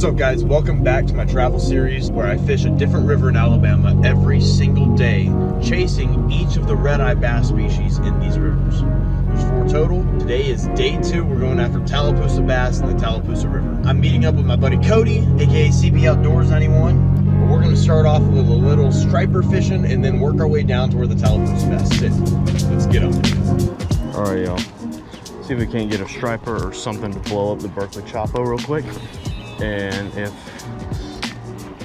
up, guys? Welcome back to my travel series where I fish a different river in Alabama every single day, chasing each of the red-eye bass species in these rivers. There's 4 total. Today is day 2. We're going after Tallapoosa Bass in the Tallapoosa River. I'm meeting up with my buddy Cody, aka CP Outdoors 91. But we're going to start off with a little striper fishing and then work our way down to where the Tallapoosa Bass sit. Let's get on it. All right, y'all. See if we can't get a striper or something to blow up the Berkeley Chopo real quick. And if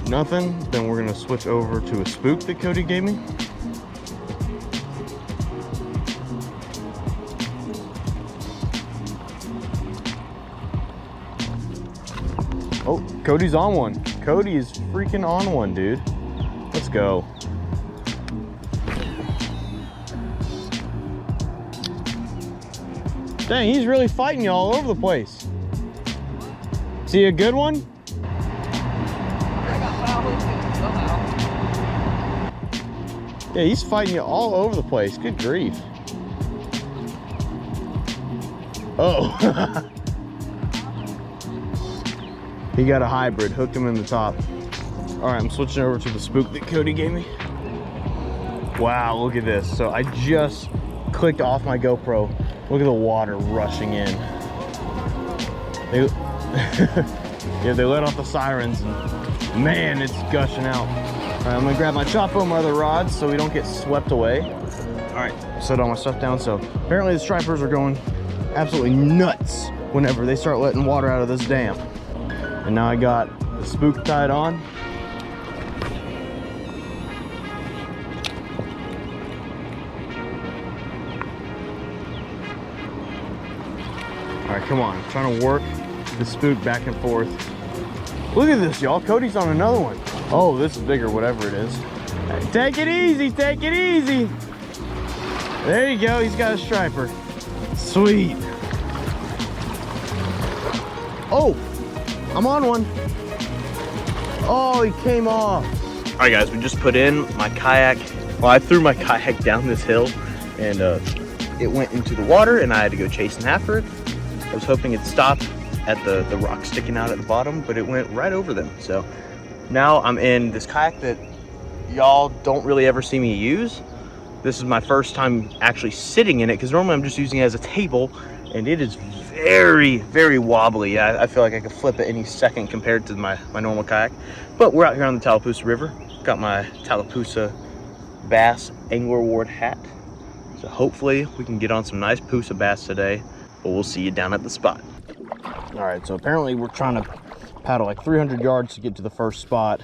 nothing, then we're gonna switch over to a spook that Cody gave me. Oh, Cody's on one. Cody is freaking on one, dude. Let's go. Dang, he's really fighting you all over the place. See a good one? Yeah, he's fighting you all over the place. Good grief. Oh. He got a hybrid, hooked him in the top. All right, I'm switching over to the spook that Cody gave me. Wow, look at this. So I just clicked off my GoPro. Look at the water rushing in. Yeah, they let off the sirens and man, it's gushing out. All right, I'm gonna grab my Chopo, my other rods, so we don't get swept away. All right, set all my stuff down. So apparently the stripers are going absolutely nuts whenever they start letting water out of this dam. And now I got the spook tied on. All right, come on, I'm trying to work the spook back and forth. Look at this, y'all. Cody's on another one. Oh, this is bigger, whatever it is. Take it easy, take it easy. There you go, he's got a striper. Sweet. Oh, I'm on one. Oh, he came off. All right, guys, we just put in my kayak. Well, I threw my kayak down this hill and it went into the water and I had to go chasing after it. I was hoping it'd stop at the rock sticking out at the bottom, but it went right over them. So now I'm in this kayak that y'all don't really ever see me use. This is my first time actually sitting in it because normally I'm just using it as a table and it is very, very wobbly. I feel like I could flip it any second compared to my normal kayak. But we're out here on the Tallapoosa River. Got my Tallapoosa Bass Angler Award hat. So hopefully we can get on some nice Poosa bass today, but we'll see you down at the spot. All right, so apparently we're trying to paddle like 300 yards to get to the first spot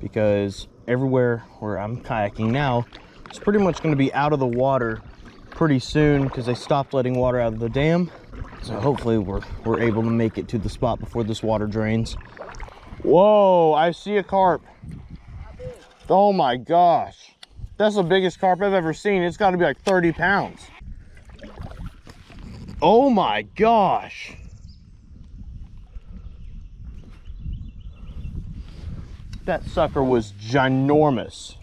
because everywhere where I'm kayaking now, it's pretty much going to be out of the water pretty soon because they stopped letting water out of the dam. So hopefully we're able to make it to the spot before this water drains. Whoa, I see a carp. Oh my gosh. That's the biggest carp I've ever seen. It's got to be like 30 pounds. Oh my gosh. That sucker was ginormous.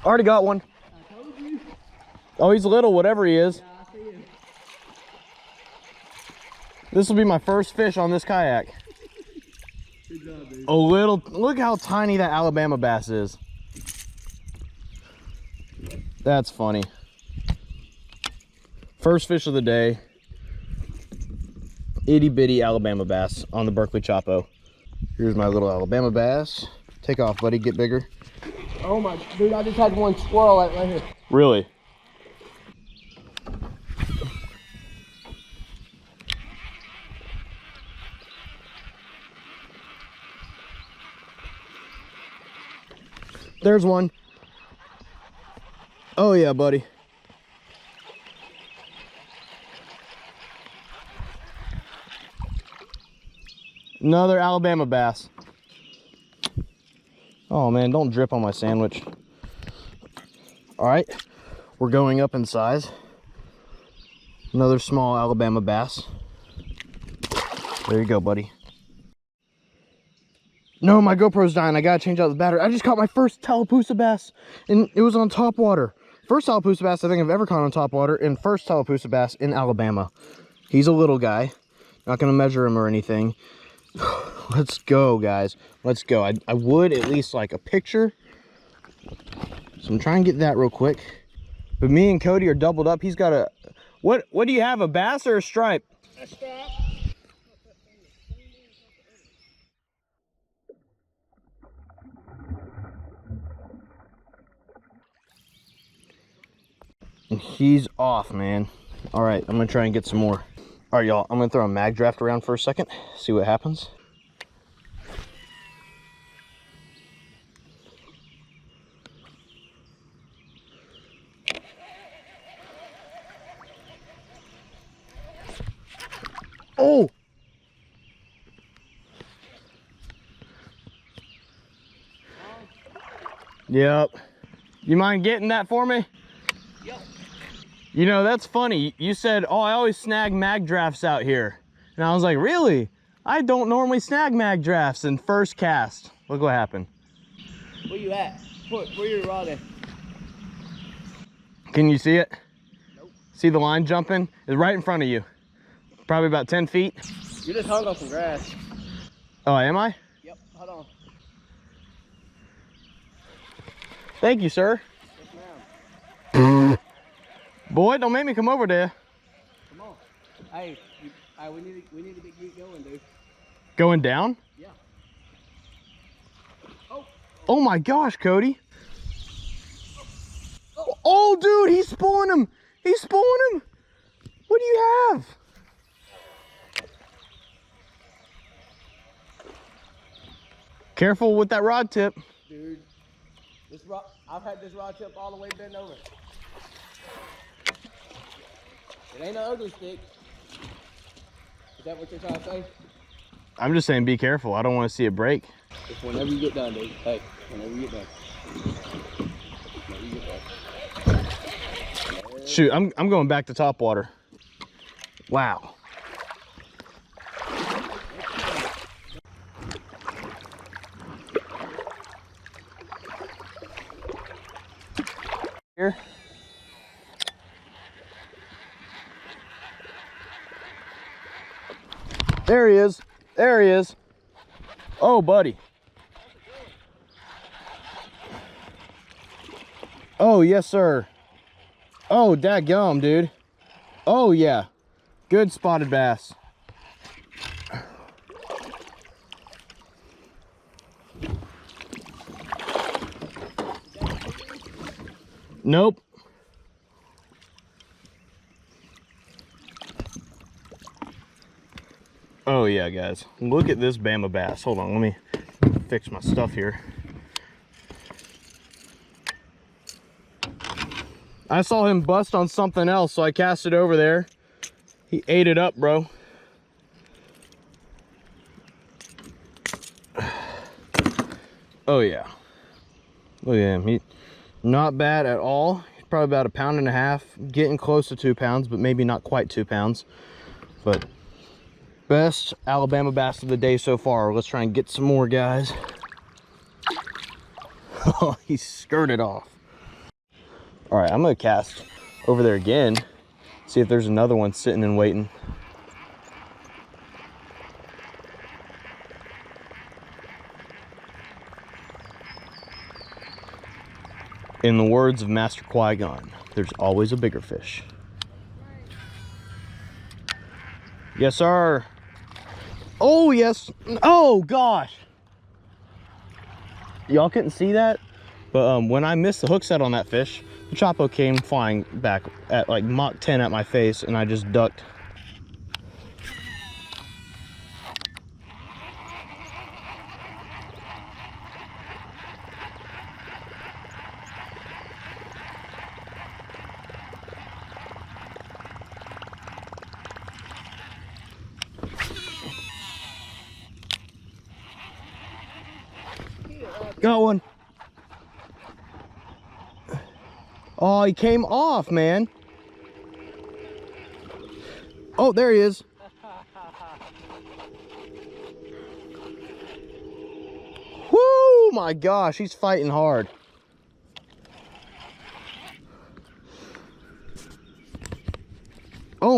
Already got one. I told you. Oh, he's little, whatever he is. Yeah, I see him. This will be my first fish on this kayak. Good job, dude. A little, look how tiny that Alabama bass is. That's funny. First fish of the day. Itty bitty Alabama bass on the Berkeley Chopo. Here's my little Alabama bass. Take off, buddy, get bigger. Oh my, dude, I just had one swirl right here. Really? There's one. Oh yeah, buddy. Another Alabama bass. Oh man, don't drip on my sandwich. All right, we're going up in size. Another small Alabama bass. There you go, buddy. No, my GoPro's dying. I gotta change out the battery. I just caught my first Tallapoosa bass and it was on top water. First Tallapoosa bass I think I've ever caught on top water, and first Tallapoosa bass in Alabama. He's a little guy. Not gonna measure him or anything. Let's go, guys. Let's go. I would at least like a picture. So I'm trying to get that real quick. But me and Cody are doubled up. He's got a, what do you have, a bass or a stripe? A stripe. And he's off, man. All right, I'm gonna try and get some more. All right, y'all, I'm gonna throw a mag draft around for a second, see what happens. Oh! Yep. You mind getting that for me? Yep. You know, that's funny. You said, oh, I always snag mag drafts out here. And I was like, really? I don't normally snag mag drafts in first cast. Look what happened. Where you at? Where your rod at? Can you see it? Nope. See the line jumping? It's right in front of you. Probably about 10 feet. You just hung on some grass. Oh, am I? Yep, hold on. Thank you, sir. Yes, ma'am. Boy, don't make me come over there. Come on. Hey, we need to get going, dude. Going down? Yeah. Oh my gosh, Cody. Oh, dude, he's spooling him. He's spooling him. What do you have? Careful with that rod tip. Dude, this rod, I've had this rod tip all the way bent over. It ain't an ugly stick. Is that what you're trying to say? I'm just saying be careful. I don't want to see it break. Just whenever you get done, dude. Hey, whenever you get done. Whenever you get done. Shoot, I'm going back to top water. Wow. Here. There he is. There he is. Oh, buddy. Oh, yes, sir. Oh, dadgum, dude. Oh, yeah. Good spotted bass. Nope. Oh yeah, guys, look at this Bama bass. Hold on, let me fix my stuff here. I saw him bust on something else, so I cast it over there. He ate it up, bro. Oh yeah, look at him. He not bad at all. He's probably about 1.5 pounds, getting close to 2 pounds, but maybe not quite 2 pounds. But best Alabama bass of the day so far. Let's try and get some more, guys. Oh, he skirted off. All right, I'm gonna cast over there again, see if there's another one sitting and waiting. In the words of Master Qui-Gon, there's always a bigger fish. Yes, sir. Oh, yes. Oh, gosh. Y'all couldn't see that? But when I missed the hook set on that fish, the Chapo came flying back at like Mach 10 at my face, and I just ducked. Got one. Oh, he came off, man. Oh, there he is. Whoo, my gosh, he's fighting hard.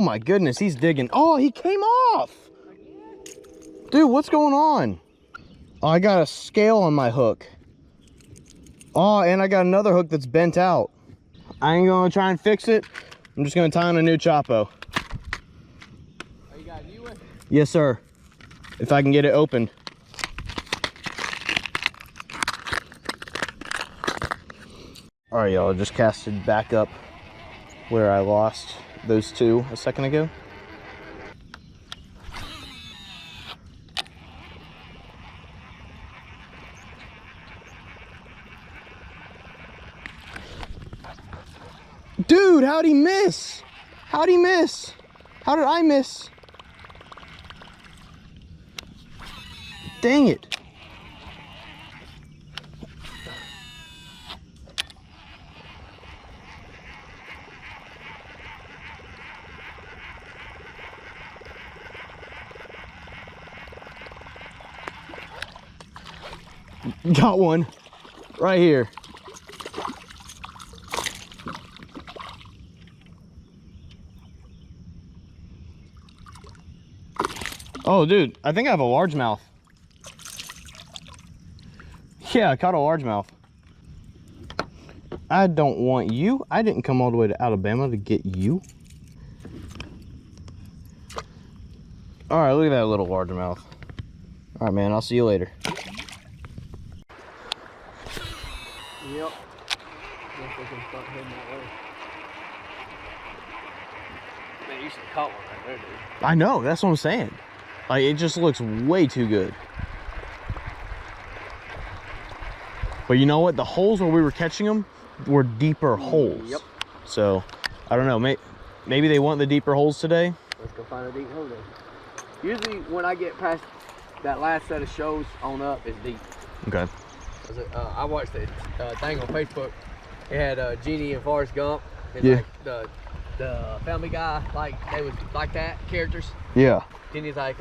my goodness, he's digging. Oh, he came off. Dude, what's going on? Oh, I got a scale on my hook. Oh, and I got another hook that's bent out. I ain't gonna try and fix it. I'm just gonna tie on a new choppo. Oh, you got a new one? Yes, sir. If I can get it open. All right, y'all, just casted back up where I lost those two a second ago. Dude, how'd he miss? How'd he miss? How did I miss? Dang it. Got one right here. Oh, dude, I think I have a largemouth. Yeah, I caught a largemouth. I don't want you. I didn't come all the way to Alabama to get you. All right, look at that little largemouth. All right, man, I'll see you later. Yep. Guess they can start heading that way. Man, you should have caught one right there, dude. I know, that's what I'm saying. Like, it just looks way too good. But you know what? The holes where we were catching them were deeper holes. Yep. So, I don't know. Maybe they want the deeper holes today. Let's go find a deep hole then. Usually when I get past that last set of shows on up, it's deep. Okay. I watched the thing on Facebook. It had Genie and Forrest Gump. And Yeah. like the Family Guy, like they was like that characters. Yeah. Genie's like,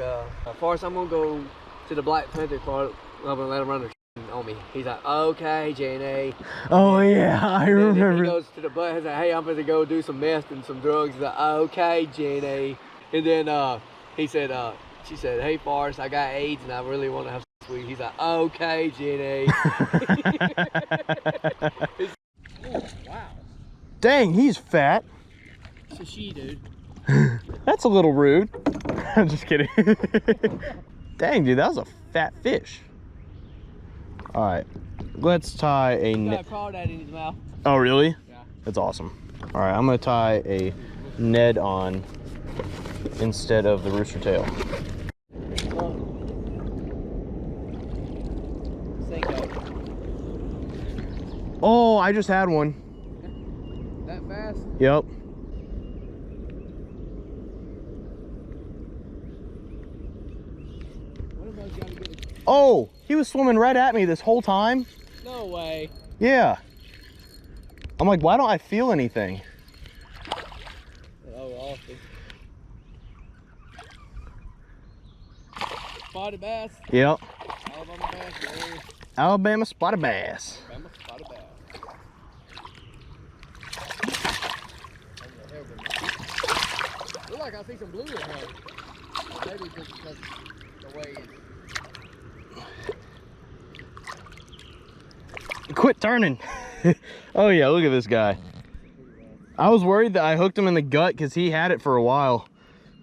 Forrest, I'm gonna go to the Black Panther part. I'm gonna let him run on me. He's like, okay, Genie. Oh, yeah, I And then remember. he goes to the butt. He's like, hey, I'm gonna go do some meth and some drugs. He's like, okay, Genie. And then he said, she said, hey, Forrest, I got AIDS and I really want to have sex with you. He's like, okay, Genie. Oh, wow. Dang, he's fat. It's a she, dude. That's a little rude. I'm just kidding. Dang, dude, that was a fat fish. All right, let's tie a He's got a net. crawdad in his mouth. Oh, really? Yeah. That's awesome. All right, I'm gonna tie a Ned on instead of the rooster tail. Oh, I just had one. That fast? Yep. What if I was gonna get it? Oh, he was swimming right at me this whole time. No way. Yeah. I'm like, why don't I feel anything? Oh, Austin. Spotted bass. Yep. Alabama bass. Yeah. Alabama spotted bass. Alabama spotted bass. Look like I see some blue in here. Maybe just because the way it's... Quit turning. Oh yeah, look at this guy. I was worried that I hooked him in the gut because he had it for a while.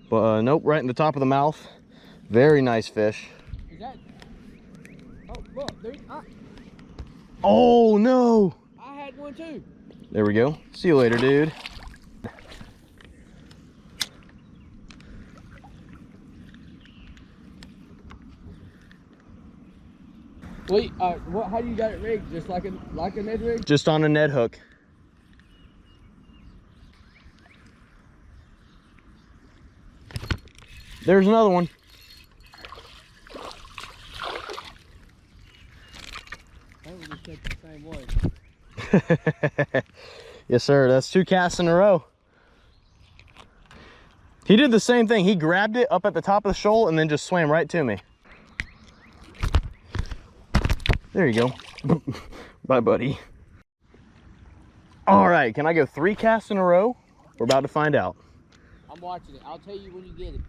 But nope, right in the top of the mouth. Very nice fish. Is that... Oh, look, dude. Oh no. I had one too. There we go. See you later, dude. Wait, what? How do you got it rigged? Just like a Ned rig? Just on a Ned hook. There's another one. I would just take the same one. Yes, sir. That's 2 casts in a row. He did the same thing. He grabbed it up at the top of the shoal and then just swam right to me. There you go. Bye, buddy. All right, can I go 3 casts in a row? We're about to find out. I'm I'm watching it. I'll tell you when you get it.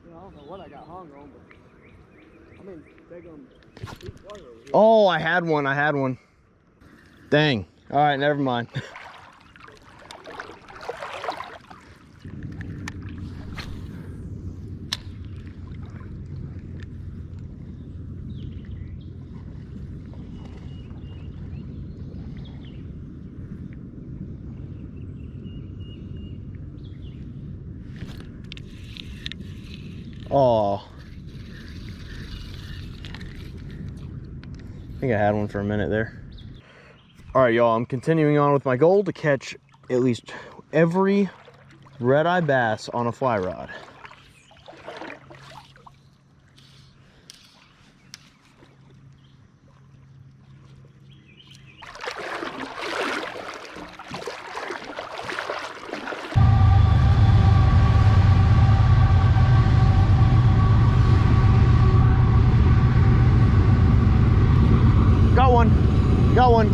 I don't know what I got hung on, but I mean, they're gonna deep water over here. Oh, I had one. Dang. All right, never mind. Oh, I think I had one for a minute there. All right, y'all, I'm continuing on with my goal to catch at least every red-eye bass on a fly rod. Got one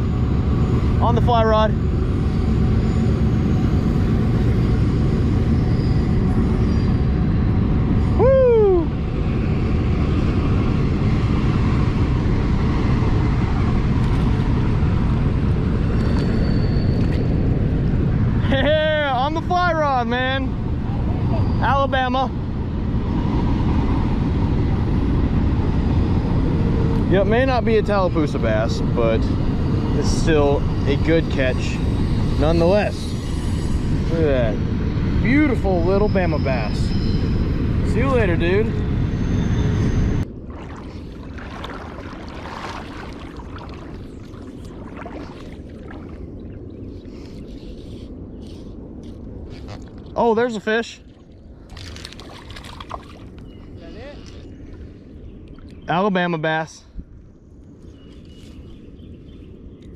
on the fly rod. Woo! Yeah, on the fly rod, man. Alabama. Yeah, it may not be a Tallapoosa bass, but it's still a good catch nonetheless. Look at that. Beautiful little Bama bass. See you later, dude. Oh, there's a fish. Is that it? Alabama bass.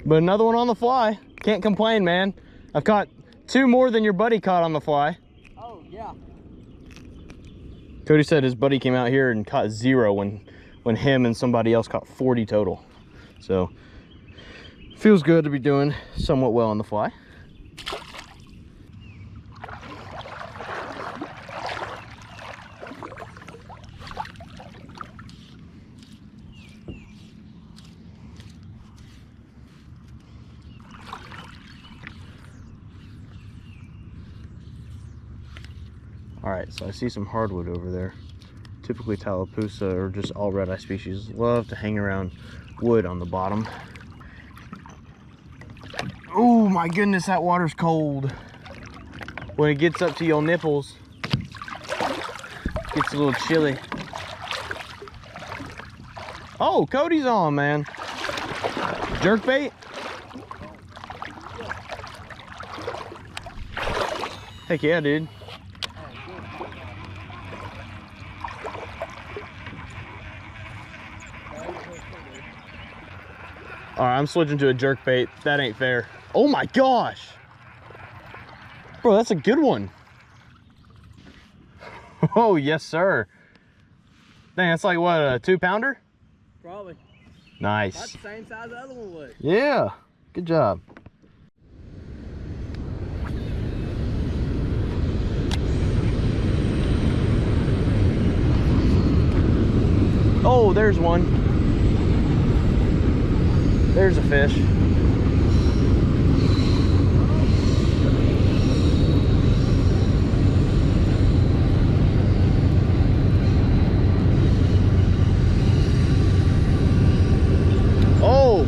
But another one on the fly. Can't complain, man. I've caught 2 more than your buddy caught on the fly. Oh, yeah. Cody said his buddy came out here and caught 0 when him and somebody else caught 40 total. So, feels good to be doing somewhat well on the fly. All right, so I see some hardwood over there. Typically Tallapoosa or just all red-eye species love to hang around wood on the bottom. Oh my goodness, that water's cold. When it gets up to your nipples, it gets a little chilly. Oh, Cody's on, man. Jerkbait? Heck yeah, dude. All right, I'm switching to a jerkbait. That ain't fair. Oh my gosh. Bro, that's a good one. Oh, yes, sir. Dang, that's like what, a 2-pounder? Probably. Nice. That's the same size the other one was. Yeah, good job. Oh, there's one. There's a fish. Oh,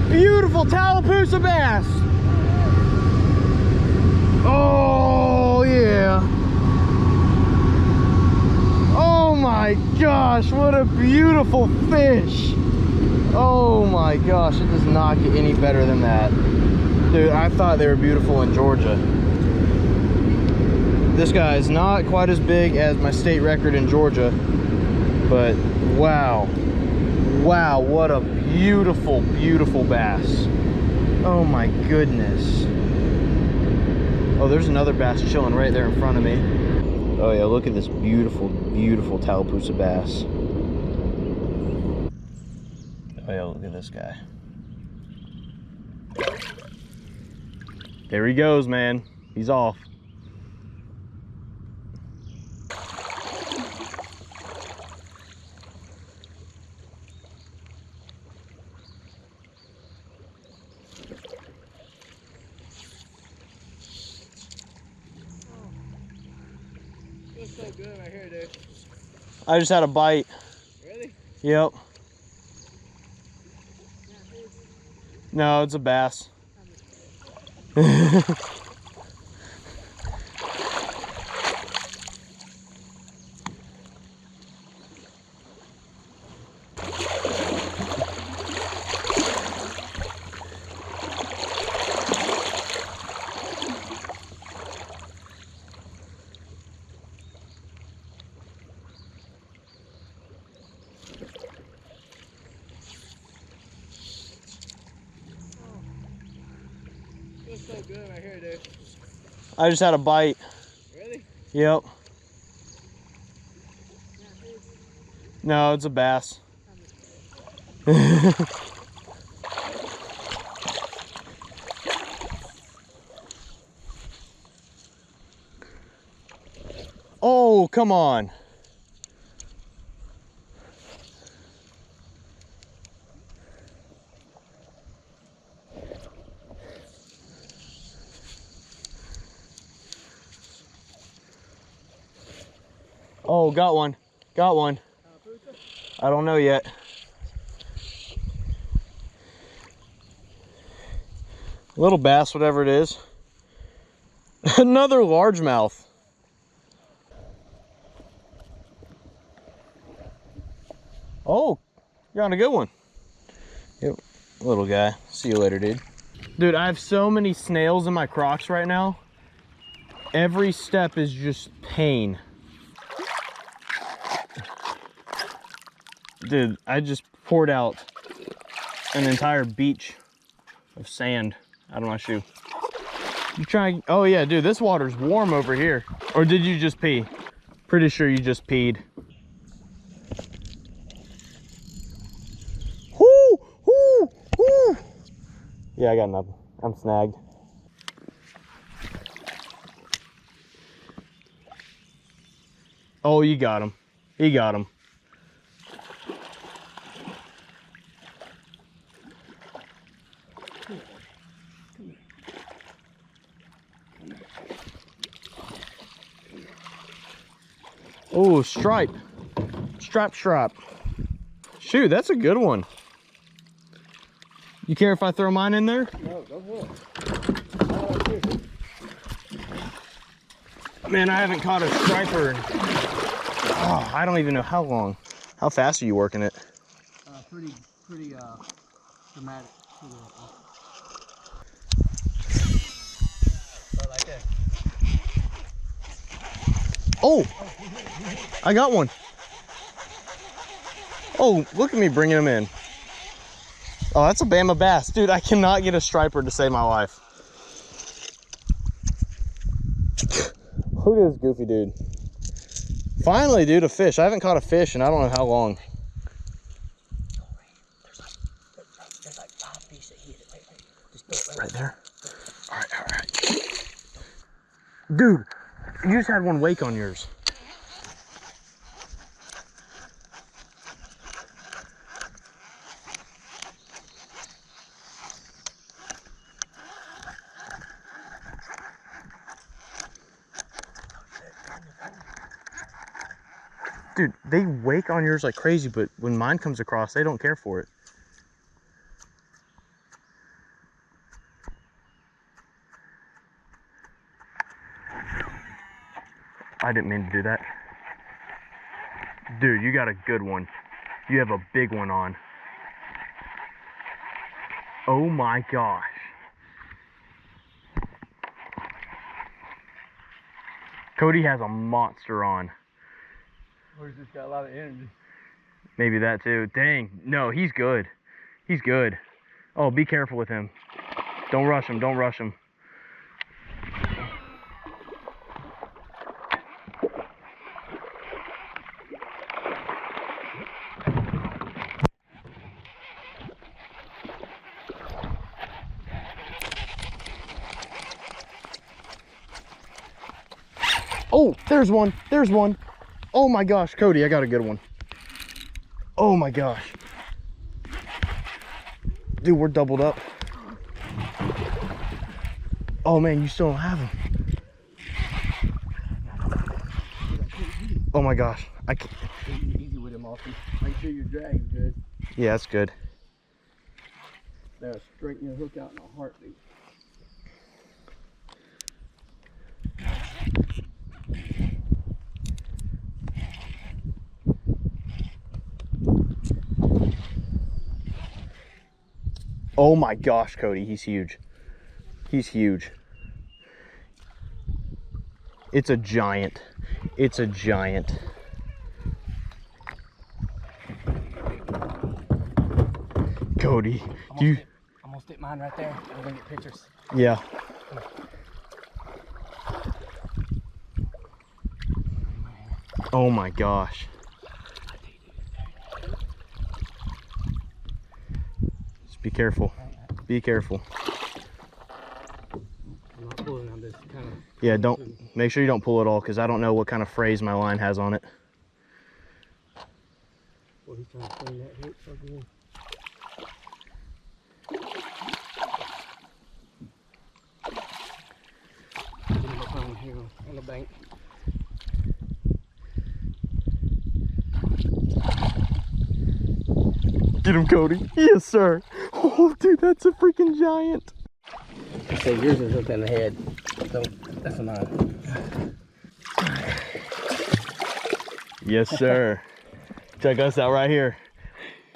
beautiful Tallapoosa bass. Oh, yeah. Oh my gosh, what a beautiful fish. Oh my gosh, it does not get any better than that. Dude, I thought they were beautiful in Georgia. This guy is not quite as big as my state record in Georgia, but wow. Wow, what a beautiful, beautiful bass. Oh my goodness. Oh, there's another bass chilling right there in front of me. Oh yeah, look at this beautiful, beautiful Tallapoosa bass. Oh yeah, look at this guy. There he goes, man. He's off. Feels so good right here, dude. I just had a bite. Really? Yep. No, it's a bass. Feels so good right here, dude. I just had a bite. Really? Yep. No, it's a bass. Oh, come on. Oh, got one. Got one. I don't know yet. Little bass, whatever it is. Another largemouth. Oh, you're on a good one. Yep, little guy. See you later, dude. Dude, I have so many snails in my Crocs right now. Every step is just pain. Dude, I just poured out an entire beach of sand out of my shoe. You trying? Oh yeah, dude, this water's warm over here. Or did you just pee? Pretty sure you just peed. Whoo, whoo, whoo. Yeah, I got nothing. I'm snagged. Oh, you got him. He got him. Oh, stripe. Stripe. Shoot, that's a good one. You care if I throw mine in there? No, go for it. Man, I haven't caught a striper in, oh, I don't even know how long. How fast are you working it? Pretty dramatic. Like that. Oh, I got one. Oh, look at me bringing him in. Oh, that's a Bama bass. Dude, I cannot get a striper to save my life. Look at this goofy dude. Finally, dude, a fish. I haven't caught a fish in I don't know how long. There's like 5 fish that hit it. Wait. Just Right there. All right. Dude, you just had one wake on yours. Dude, they wake on yours like crazy, but when mine comes across, they don't care for it. I didn't mean to do that. Dude, you got a good one. You have a big one on. Oh my gosh. Cody has a monster on. Or he's just got a lot of energy. Maybe that too. Dang, no, he's good. He's good. Oh, be careful with him. Don't rush him, don't rush him. Oh, there's one. There's one. Oh my gosh, Cody, I got a good one. Oh my gosh. Dude, we're doubled up. Oh man, you still don't have them. Oh my gosh. I can't. Easy with him, Austin. Make sure your drag's good. Yeah, that's good. They'll straighten your hook out in a heartbeat. Oh my gosh, Cody, he's huge. He's huge. It's a giant. It's a giant. Cody, do you... I'm gonna stick mine right there. We're gonna get pictures. Yeah. Oh my gosh. Just be careful. Be careful. I'm not pulling on this kind of. Yeah, don't make sure you don't pull it all because I don't know what kind of phrase my line has on it. Well, he's trying to clean that hook so good. Get him up on here on the bank. Get him, Cody. Yes, sir. Oh, dude, that's a freaking giant. So yours is hooked in the head. So that's mine. Yes, sir. Check us out right here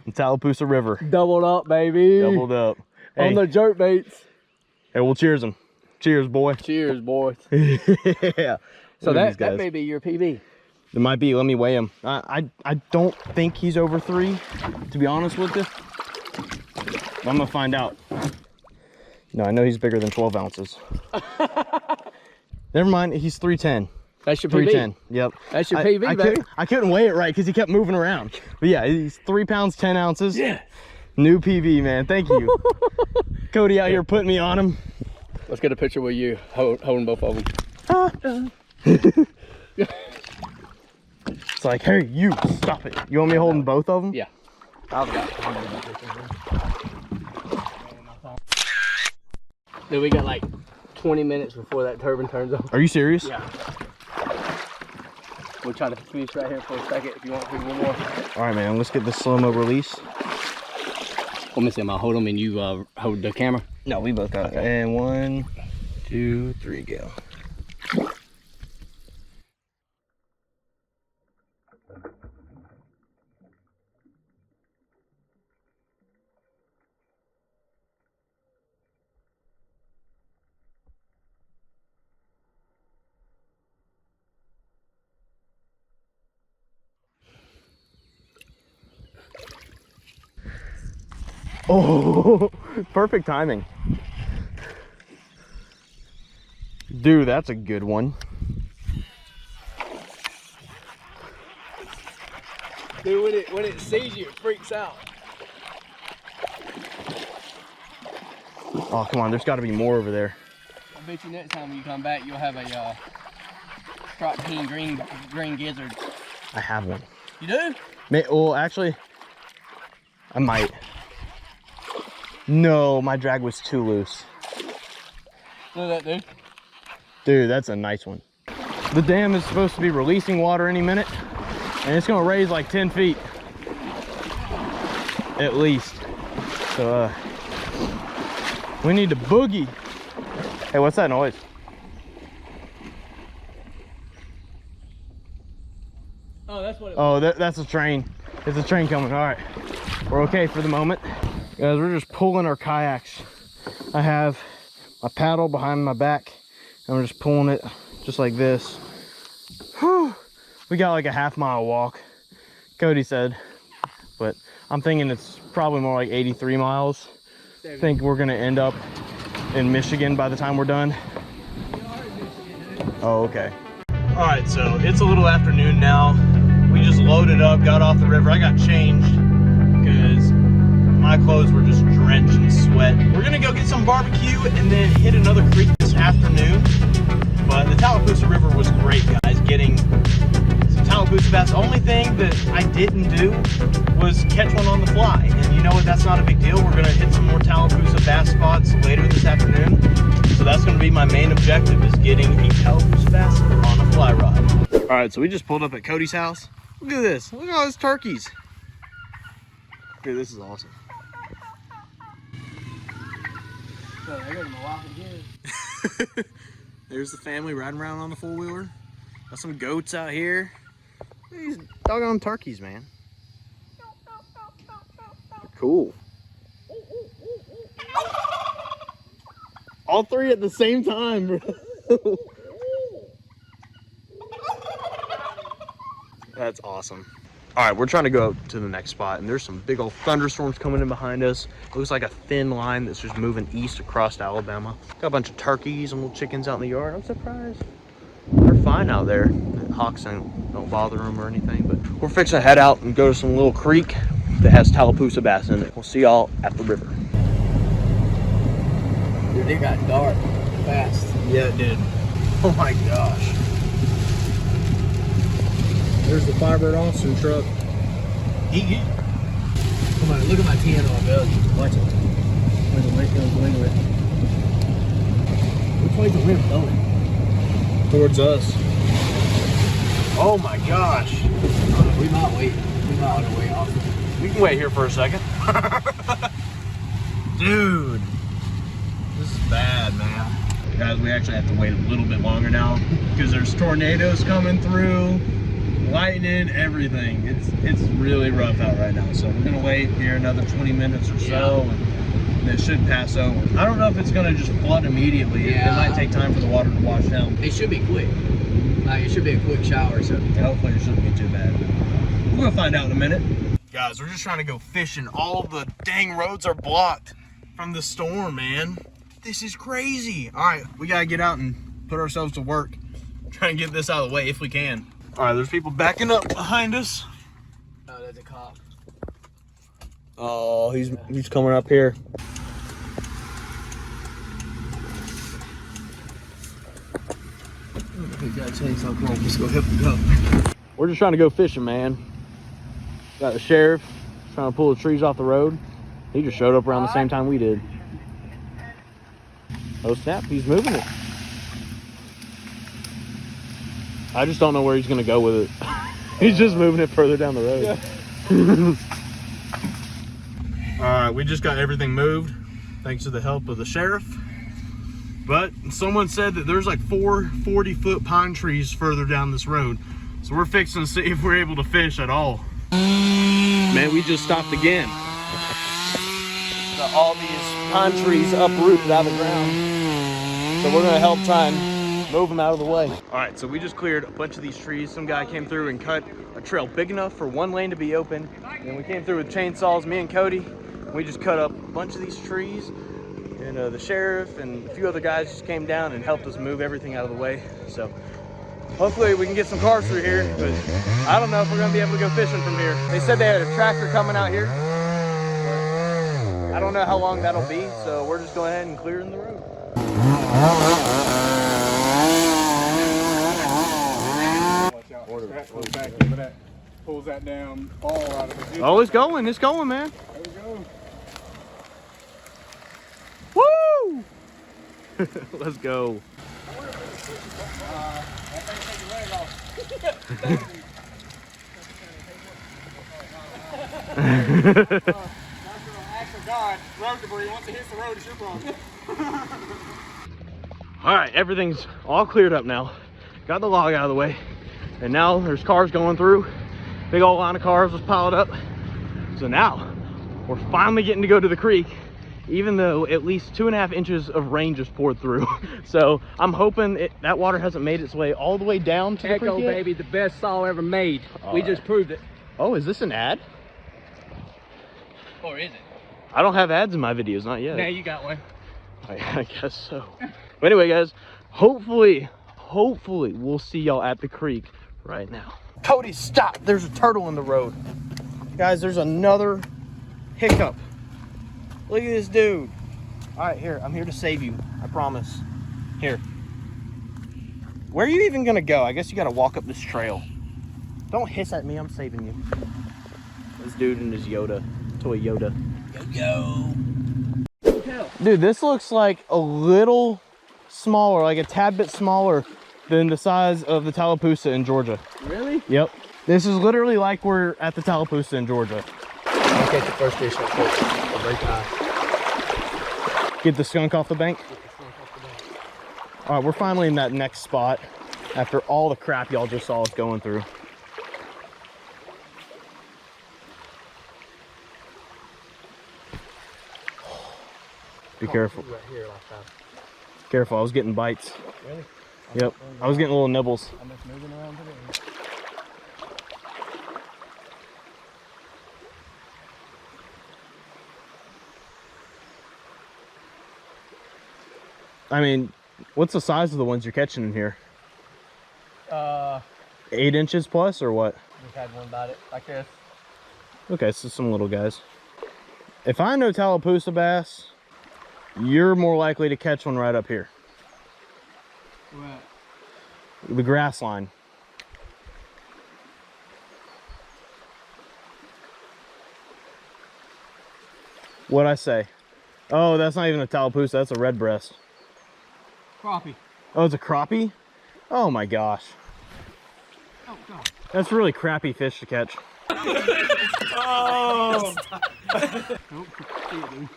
in Tallapoosa River. Doubled up, baby. Doubled up. Hey, On the jerk baits. hey, we'll cheers them. Cheers, boy. Cheers, boys. Yeah. So Look at these that guys. may be your PB. It might be. Let me weigh him. I don't think he's over 3, to be honest with you. I'm gonna find out. No, I know he's bigger than 12 ounces. Never mind. He's 310. That's your PB. 310. Yep. That's your PB, baby. I couldn't weigh it right because he kept moving around. But yeah, he's 3 pounds 10 ounces. Yeah. New PB, man. Thank you. Cody out here putting me on him. Let's get a picture with you holding both of them. It's like, hey, you stop it. You want me holding both of them? Yeah. I'll get a picture. Then we got like 20 minutes before that turbine turns on. Are you serious? Yeah. We'll try to fish right here for a second if you want to one more. All right, man. Let's get the slow-mo release. Let me see. I'll hold them and you hold the camera. No, we both got it. And 1, 2, 3, go. Oh, perfect timing. Dude, that's a good one. Dude, when it sees you, it freaks out. Oh, come on. There's got to be more over there. I bet you next time when you come back, you'll have a striped peen green gizzard. I have one. You do? Well, actually, I might. No, my drag was too loose. Look at that, dude. Dude, that's a nice one. The dam is supposed to be releasing water any minute, and it's gonna raise like 10 feet. At least. So, we need to boogie. Hey, what's that noise? Oh, that's what it Oh, that's a train. It's a train coming. All right. We're okay for the moment. Guys, we're just pulling our kayaks. I have my paddle behind my back, and we're just pulling it just like this. Whew. We got like a half-mile walk, Cody said, but I'm thinking it's probably more like 83 miles. I think we're gonna end up in Michigan by the time we're done. Oh, okay. All right, so it's a little afternoon now. We just loaded up, got off the river. I got changed because my clothes were just drenched in sweat. We're gonna go get some barbecue and then hit another creek this afternoon. But the Tallapoosa River was great, guys. Getting some Tallapoosa bass. The only thing that I didn't do was catch one on the fly. And you know what? That's not a big deal. We're going to hit some more Tallapoosa bass spots later this afternoon. So that's going to be my main objective, is getting a Tallapoosa bass on a fly rod. All right, so we just pulled up at Cody's house. Look at this. Look at all those turkeys. Dude, this is awesome. There's the family riding around on the four-wheeler. Got some goats out here. These doggone turkeys, man. Cool. All three at the same time, bro. That's awesome. All right, we're trying to go to the next spot, and there's some big old thunderstorms coming in behind us. It looks like a thin line that's just moving east across Alabama. Got a bunch of turkeys and little chickens out in the yard. I'm surprised they're fine out there. The hawks don't bother them or anything, but we're fixing to head out and go to some little creek that has Tallapoosa bass in it. We'll see y'all at the river. Dude, it got dark fast. Yeah, it did. Oh my gosh. There's the FIREbirdaustin truck. Come on, look at my tan on, Bill. Watch it. Where's the wind going with? Which way's the wind blowing? Towards us. Oh my gosh. We might wait. We might want to wait off. We can wait here for a second. Dude. This is bad, man. Guys, we actually have to wait a little bit longer now because there's tornadoes coming through. Lightning, everything. It's really rough out right now, so we're gonna wait here another 20 minutes or so, and it should pass over. I don't know if it's gonna just flood immediately. It might take time for the water to wash down. It should be quick. It should be a quick shower, so hopefully it shouldn't be too bad. We're gonna find out in a minute. Guys, we're just trying to go fishing. All the dang roads are blocked from the storm, man. This is crazy. All right, we gotta get out and put ourselves to work. Try and get this out of the way if we can. All right, there's people backing up behind us. oh, there's a cop. Oh, he's coming up here. He's got a chainsaw. Come on, let's go help him go. We're just trying to go fishing, man. Got the sheriff trying to pull the trees off the road. He just showed up around the same time we did. Oh snap, he's moving it. I just don't know where he's gonna go with it. He's just moving it further down the road. Yeah. All right, we just got everything moved thanks to the help of the sheriff. But someone said that there's like 4 40-foot pine trees further down this road. So we're fixing to see if we're able to fish at all. Man, we just stopped again. Got all these pine trees uprooted out of the ground. So we're gonna help try and move them out of the way. All right, so we just cleared a bunch of these trees. Some guy came through and cut a trail big enough for one lane to be open. And we came through with chainsaws, me and Cody. We just cut up a bunch of these trees. And the sheriff and a few other guys just came down and helped us move everything out of the way. So hopefully we can get some cars through here, but I don't know if we're gonna be able to go fishing from here. They said they had a tractor coming out here. But I don't know how long that'll be, so we're just going ahead and clearing the road. That goes back into that, pulls that down all out of the. Oh, it's going, man. There we go. Woo! Let's go. God, road debris. Once it hits the road, it's your problem. All right, everything's all cleared up now. Got the log out of the way. And now there's cars going through. Big old line of cars was piled up. So now we're finally getting to go to the creek, even though at least 2.5 inches of rain just poured through. So I'm hoping that water hasn't made its way all the way down to the creek yet. Baby, the best saw ever made. We just proved it. Oh, is this an ad? Or is it? I don't have ads in my videos, not yet. Now you got one. I guess so. But anyway, guys, hopefully we'll see y'all at the creek right now. Cody, stop. There's a turtle in the road. Guys, there's another hiccup. Look at this dude. All right, here. I'm here to save you. I promise. Here. Where are you even gonna go? I guess you gotta walk up this trail. Don't hiss at me, I'm saving you. This dude and his Yoda, toy Yoda. Yo. Dude, this looks like a little smaller, like a tad bit smaller than the size of the Tallapoosa in Georgia. Really? Yep. This is literally like we're at the Tallapoosa in Georgia. I'll catch the first fish. I'll break high. Get the skunk off the bank. Get the skunk off the bank. All right, we're finally in that next spot after all the crap y'all just saw us going through. Be careful. Right here last time. Careful, I was getting bites. Really? Yep, I was getting little nibbles. I'm just moving around today. I mean, what's the size of the ones you're catching in here? 8 inches plus or what? Just had one bite it like this. Okay, so some little guys. If I know Tallapoosa bass, you're more likely to catch one right up here. What? The grass line. What'd I say? Oh, that's not even a Tallapoosa, that's a red breast. Crappie. Oh, it's a crappie? Oh my gosh. Oh, God. That's really crappy fish to catch. Oh! Nope. See it, dude.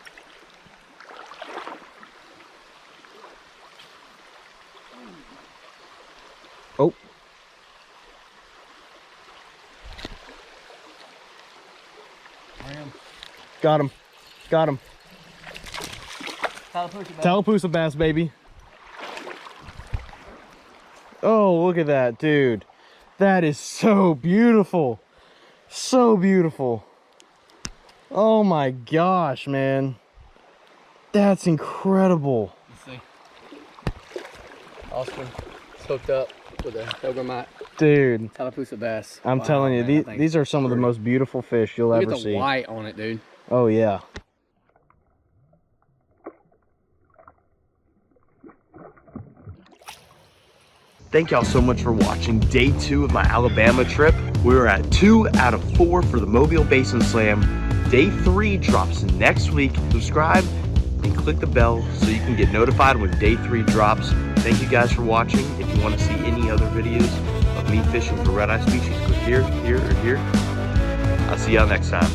Oh. Got him. Got him. Tallapoosa bass. Tallapoosa bass, baby. Oh, look at that, dude. That is so beautiful. So beautiful. Oh my gosh, man. That's incredible. Let's see. Austin is hooked up with a Pilgrimite Dude, Tallapoosa bass. I'm Wow, telling you, man, these are some of the most beautiful fish you'll Look ever at the see. white on it, dude. Oh, yeah. Thank y'all so much for watching day 2 of my Alabama trip. We were at 2 out of 4 for the Mobile Basin Slam. Day 3 drops next week. Subscribe and click the bell so you can get notified when day 3 drops. Thank you guys for watching. If you want to see any other videos of me fishing for red-eye species, click here, here, or here. I'll see y'all next time.